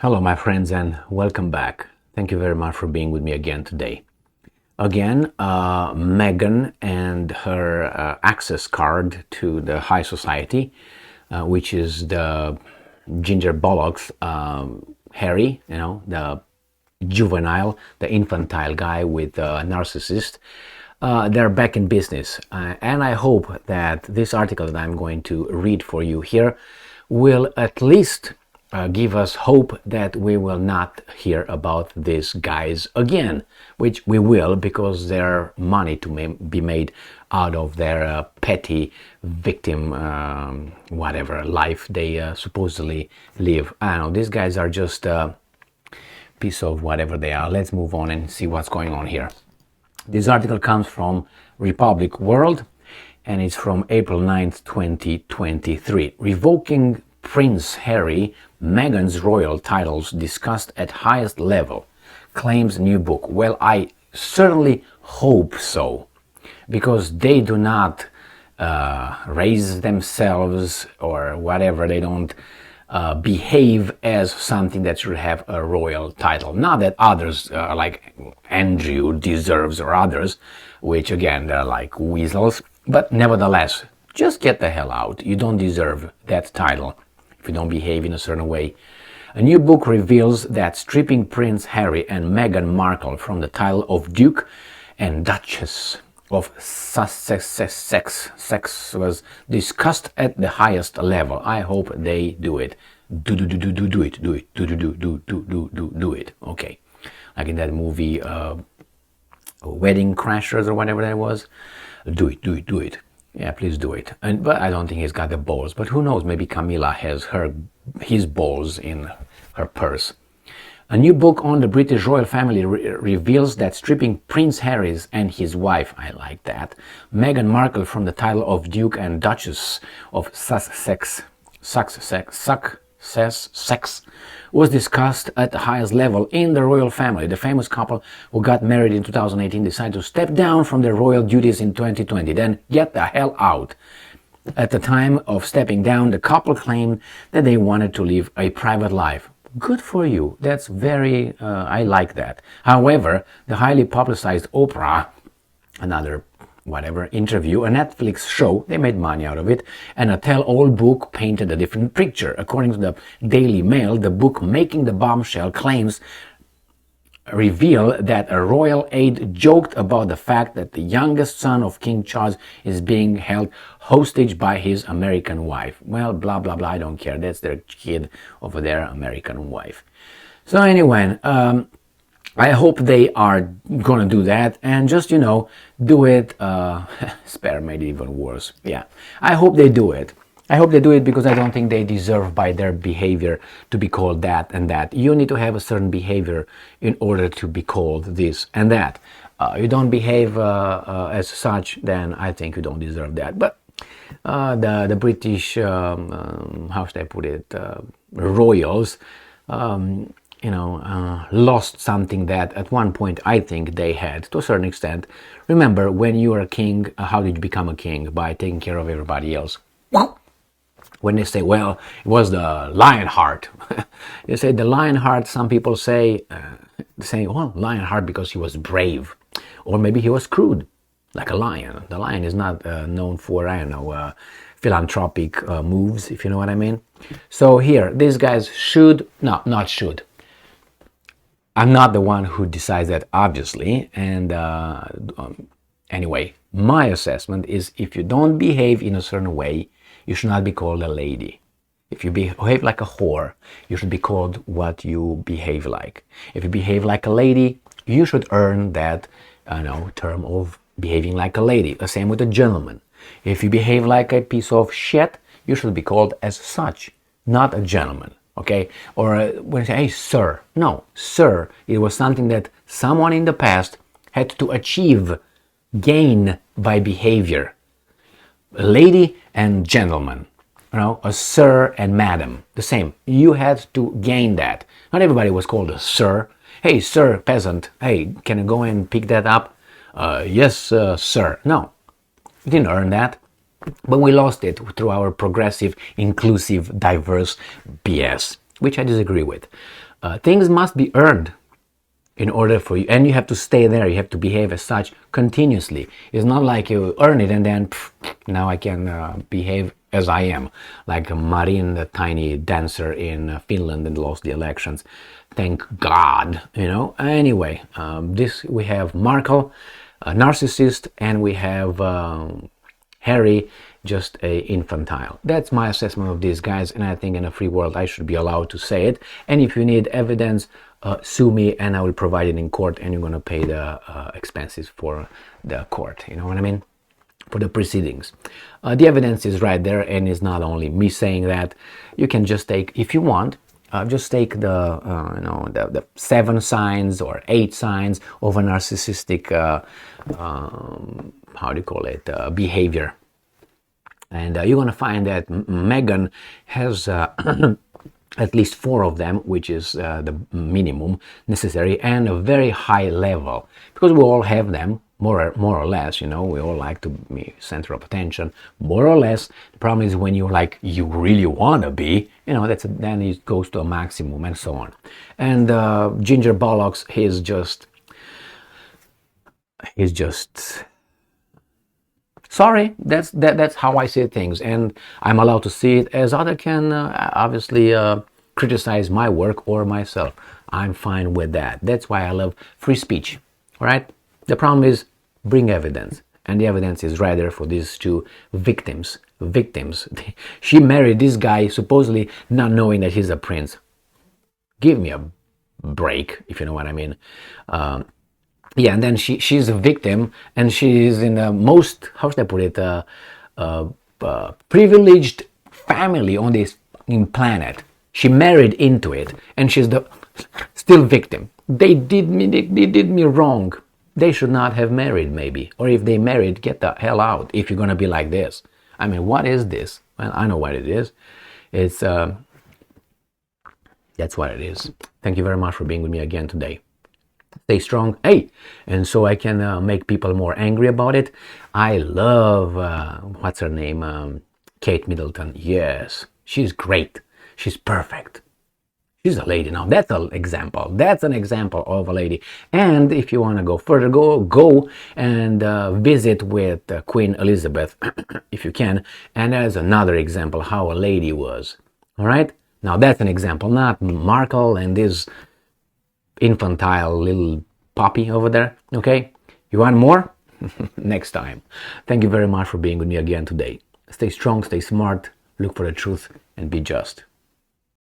Hello, my friends, and welcome back. Thank you very much for being with me again today. Again, Meghan and her access card to the high society, which is the ginger bollocks, Harry, the juvenile, the infantile guy with a narcissist. They're back in business. And I hope that this article that I'm going to read for you here will at least give us hope that we will not hear about these guys again, which we will, because there's money to be made out of their petty victim, whatever life they supposedly live. I don't know, these guys are just a piece of whatever they are. Let's move on and see what's going on here. This article comes from Republic World, and it's from April 9th, 2023. Revoking Prince Harry, Meghan's royal titles discussed at highest level, claims new book. Well, I certainly hope so, because they do not raise themselves or whatever. They don't behave as something that should have a royal title. Not that others, like Andrew deserves, or others, which again, they're like weasels, but nevertheless, just get the hell out. You don't deserve that title if you don't behave in a certain way. A new book reveals that stripping Prince Harry and Meghan Markle from the title of Duke and Duchess of Sussex was discussed at the highest level. I hope they do it. Do it. Okay. Like in that movie, Wedding Crashers or whatever that was. Do it. Yeah, please do it. But I don't think he's got the balls. But who knows? Maybe Camilla has his balls in her purse. A new book on the British royal family reveals that stripping Prince Harry and his wife, I like that, Meghan Markle from the title of Duke and Duchess of Sussex was discussed at the highest level in the royal family. The famous couple who got married in 2018 decided to step down from their royal duties in 2020, then get the hell out. At the time of stepping down, the couple claimed that they wanted to live a private life. Good for you. That's very, I like that. However, the highly publicized Oprah, another whatever interview, a Netflix show, they made money out of it, and a tell-all book painted a different picture. According to the Daily Mail, the book Making the Bombshell claims reveal that a royal aide joked about the fact that the youngest son of King Charles is being held hostage by his American wife. Well, blah, blah, blah, I don't care. That's their kid over there, American wife. So anyway, I hope they are gonna do that, and just, do it. Spare made it even worse. Yeah, I hope they do it. I hope they do it, because I don't think they deserve by their behavior to be called that and that. You need to have a certain behavior in order to be called this and that. You don't behave as such, then I think you don't deserve that. But the British, how should I put it, royals, lost something that at one point I think they had to a certain extent. Remember, when you are a king, how did you become a king? By taking care of everybody else. When they say, well, it was the Lionheart. They say the Lionheart, some people say, well, Lionheart because he was brave. Or maybe he was crude, like a lion. The lion is not known for, philanthropic moves, if you know what I mean. So here, these guys not should. I'm not the one who decides that, obviously. And anyway, my assessment is if you don't behave in a certain way, you should not be called a lady. If you behave like a whore, you should be called what you behave like. If you behave like a lady, you should earn that term of behaving like a lady. The same with a gentleman. If you behave like a piece of shit, you should be called as such, not a gentleman. Okay? Or when you say, hey, sir. No, sir, it was something that someone in the past had to achieve, gain by behavior. A lady and gentleman, a sir and madam, the same. You had to gain that. Not everybody was called a sir. Hey, sir, peasant. Hey, can I go and pick that up? Yes, sir. No, you didn't earn that. But we lost it through our progressive, inclusive, diverse BS, which I disagree with. Things must be earned in order for you, and you have to stay there. You have to behave as such continuously. It's not like you earn it and then now I can behave as I am, like Marin, the tiny dancer in Finland and lost the elections. Thank God, you know. Anyway, this we have Markle, a narcissist, and we have Harry, just a infantile. That's my assessment of these guys, and I think in a free world I should be allowed to say it. And if you need evidence, sue me and I will provide it in court, and you're gonna pay the expenses for the court, you know what I mean, for the proceedings. The evidence is right there, and it's not only me saying that. You can just take, if you want, just take the the 7 signs or 8 signs of a narcissistic how do you call it, behavior, and you're gonna find that Meghan has at least 4 of them, which is the minimum necessary, and a very high level, because we all have them, more or less, you know. We all like to be center of attention, more or less. The problem is when you really want to be, you know, then it goes to a maximum and so on. And Ginger Bollocks, he's just sorry. That's how I see things, and I'm allowed to see it, as other can obviously criticize my work or myself. I'm fine with that. That's why I love free speech. All right. The problem is, bring evidence, and the evidence is right there for these 2 victims. She married this guy supposedly not knowing that he's a prince. Give me a break, if you know what I mean. Yeah, and then she's a victim, and she's in the most, how should I put it, privileged family on this planet. She married into it, and she's the still victim. They did me wrong. They should not have married, maybe. Or if they married, get the hell out if you're gonna be like this. I mean, what is this? Well, I know what it is. It's that's what it is. Thank you very much for being with me again today. Stay strong. Hey, and so I can make people more angry about it. I love what's her name, Kate Middleton. Yes, she's great. She's perfect. She's a lady now. That's an example. That's an example of a lady. And if you want to go further, go and visit with Queen Elizabeth, if you can. And there's another example how a lady was. All right. Now that's an example, not Markle and this infantile little puppy over there. Okay. You want more? Next time. Thank you very much for being with me again today. Stay strong, stay smart, look for the truth, and be just.